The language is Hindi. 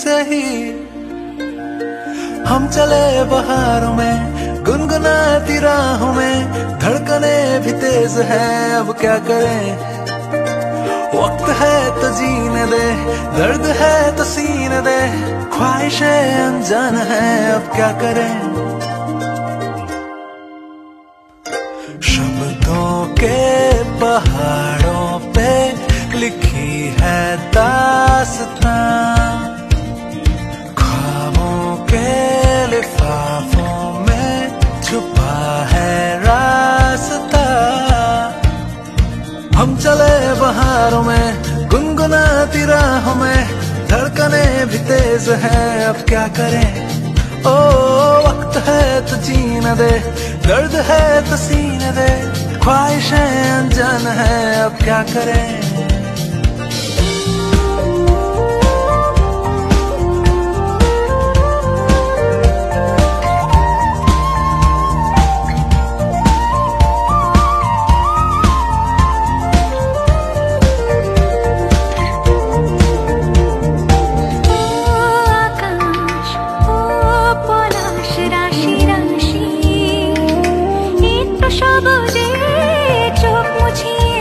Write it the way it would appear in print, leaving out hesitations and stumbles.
से ही हम चले बहारों में, गुनगुनाती राहों में, धड़कने भी तेज है अब क्या करें। वक्त है तो जीने दे, दर्द है तो सीने दे, ख्वाहिशें अनजान है अब क्या करें। शब्दों के पहाड़ों पे लिखी है दास्तां, ख्वाबों के लिफाफों में छुपा है रास्ता। हम चले बहारों में, गुनगुनाती राहों में, धड़कने भी तेज है अब क्या करें। ओ वक्त है तो जीने दे, दर्द है तो सीने दे, ख्वाहिशें अनजान है अब क्या करें। সবুজে চোখ মুছিয়ে